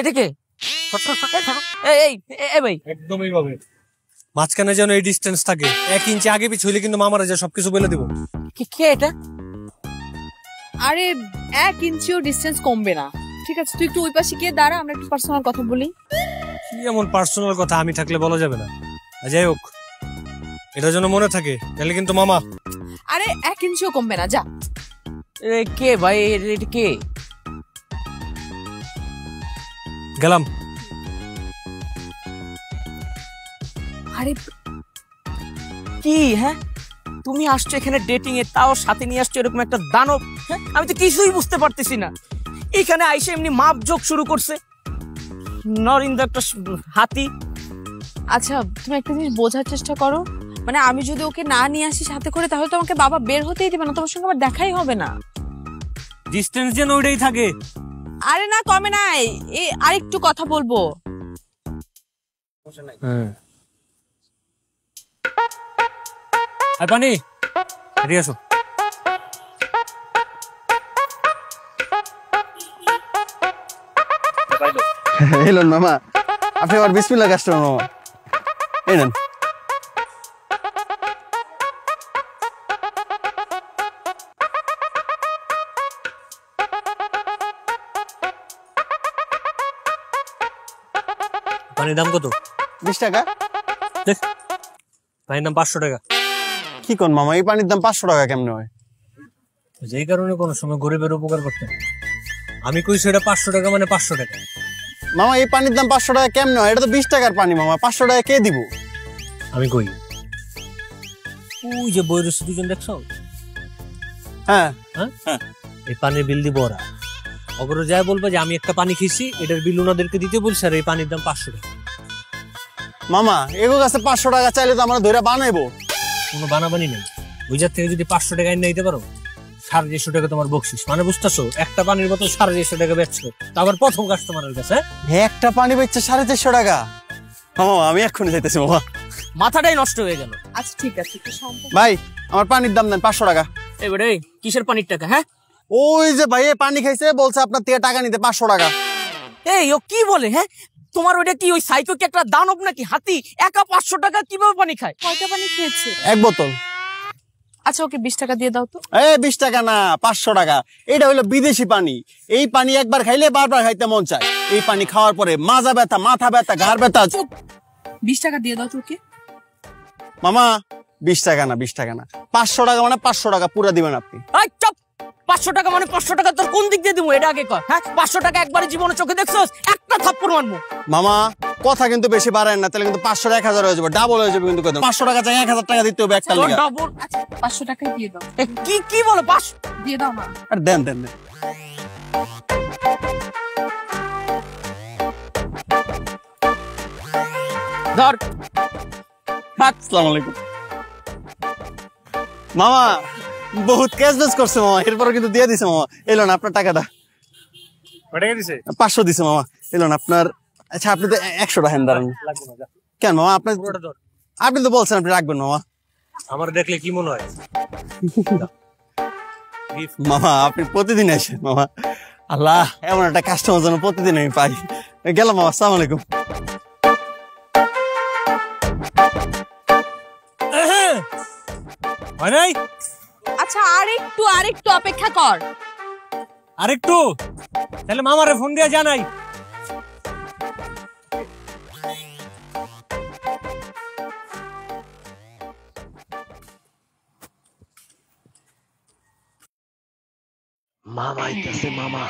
এটা কে? ভাই একদম এইভাবে মাঝখানে যেন এই ডিস্টেন্স থাকে, 1 ইঞ্চি আগে পিছু হইলে কিন্তু মামারা যা সবকিছু বলে দিব। কে এটা? আরে 1 ইঞ্চিও ডিস্টেন্স কমবে না। ঠিক আছে, তুই একটু ওই পাশে গিয়ে দাঁড়া, আমরা একটু পার্সোনাল কথা বলি। কি এমন পার্সোনাল কথা আমি থাকলে বলা যাবে না? যাই হোক, এটা যেন মনে থাকে, তাহলে কিন্তু মামা। আরে 1 ইঞ্চিও কমবে না, যা। কে ভাই? এটা কে? গেলাম। আরে কি? হ্যাঁ, তুমি আসছো এখানে ডেটিং এ, তাও সাথে নিয়ে আসছো এরকম একটা দানব। হ্যাঁ, আমি তো কিছুই বুঝতে পারতেছি না। এখানে আইসে এমনি মাপ যোগ শুরু করছে, নরিন্দা একটা হাতি। আচ্ছা, তুমি একটা জিনিস বোঝার চেষ্টা করো, মানে আমি যদি ওকে না নিয়ে আসি সাথে করে, তাহলে তো আমাকে বাবা বের হতেই দিবে না, তোমার সঙ্গে আমার দেখাই হবে না। ডিস্টেন্স যেন ওইটাই থাকে। আরে না, কমে নাই, আরেকটু কথা বলবো। পানি এদিকে আসো। এলেন মামা, আপনি আবার বিসমিল্লাহ কাস্টমার মামা, এই নেন। পানির দাম কত? 20 টাকা। পানির দাম 500 টাকা। কি কোন মামা, এই পানির দাম 500 টাকা কেমনে হয়? যেই কারণে কোনো সময় গরিবের উপকার করতে আমি কইছি এটা 500 টাকা মানে 500 টাকা। মামা এই পানির দাম 500 টাকা কেমনে হয়? এটা তো 20 টাকার পানি মামা, 500 টাকা কে দিব? আমি কই, ওই যে বইরস দুজন দেখছো? হ্যাঁ হ্যাঁ, এই পানির বিল দিব ওরা। অগর যায় বলবে যে আমি একটা পানি খেয়েছি, এটার বিল ওনাদেরকে দিতে বলছে, আর এই পানির দাম 500 টাকা। মামা এগো কাছে 500 টাকা চাইলে তো আমরা ধরে বানাইবো। কোনো বানাবানি নেই, ওই জাত থেকে যদি 500 টাকা এনে দিতে পারো, 250 টাকা তোমার বকশিস। মানে বুঝতেছো, একটা পানির বোতল 250 টাকা বেচছো, তারপর প্রথম কাস্টমারের কাছে। একটা পানি বেচছে 450 টাকা। মামা আমি এক্ষুনি যাইতেছি মামা, মাথাটাই নষ্ট হয়ে গেল। আচ্ছা ঠিক আছে, একটু শান্ত। ভাই আমার পানির দাম দেন 500 টাকা। এবারে কিসের পানির টাকা? হ্যাঁ, ওই যে ভাই পানি খাইছে, বলছে আপনার থেকে টাকা নিতে 500 টাকা। এই ও কি বলে? হ্যাঁ, তোমার ওইটা কি ওই সাইকো কি একটা দানব নাকি হাতি? একা 500 টাকা কিভাবে পানি খায়? কয়টা পানি খেয়েছে? 1 বোতল। আচ্ছা, ওকে 20 টাকা দিয়ে দাও তো। 20 টাকা না, 500 টাকা। এটা হলো বিদেশি পানি, এই পানি একবার খাইলে বারবার খাইতে মন চায়। এই পানি খাওয়ার পরে মাজা ব্যথা, মাথা ব্যথা, ঘাড় ব্যথা। 20 টাকা দিয়ে দাও তো ওকে। মামা 20 টাকা না, 20 টাকা না, 500 টাকা মানে 500 টাকা পুরো দিবেন আপনি। এই চুপ! 500 টাকা মানে 500 টাকা তোর কোন দিক দিয়ে দিব? এটা আগে কর। হ্যাঁ, 500 টাকা একবারে জীবনে চোখে দেখছস? একটা থাপ্পড় মারবো। মামা কথা কিন্তু বেশি বাড়ায় না, তাহলে কিন্তু 500 1000 হয়ে যাবে, ডাবল হয়ে যাবে কিন্তু। 500 টাকা চাই 1000 টাকা দিতে হবে একটা লিগা। ডাবল? আচ্ছা 500 টাকাই দিয়ে দাও। কি বলে? 500 দিয়ে দাও না। আর দেন দেন দেন। ধর। আসসালামু আলাইকুম মামা, বহুত ক্যাশব্যাক করছে মামা, এরপর কিন্তু দিয়ে দিছে মামা। এলো না আপনার টাকাটা। কয় টাকা দিছে? 500 দিছে মামা, এলো না আপনার। আচ্ছা আপনি তো 100 টাকা দাঁড়ান। কেন মামা, আপনি তো বলছেন আপনি রাখবেন মামা। আমার দেখলে কি মনে হয়? মামা আপনি প্রতিদিন আসেন মামা, আল্লাহ এমন একটা কাস্টমার যেন প্রতিদিন আমি পাই। গেলাম মামা, আসসালামু আলাইকুম। হয় নাই? আচ্ছা আরেকটু অপেক্ষা কর। আরেকটু? তাহলে মামারে ফোন দিয়ে জানাই। মামা আইতাছে মামা।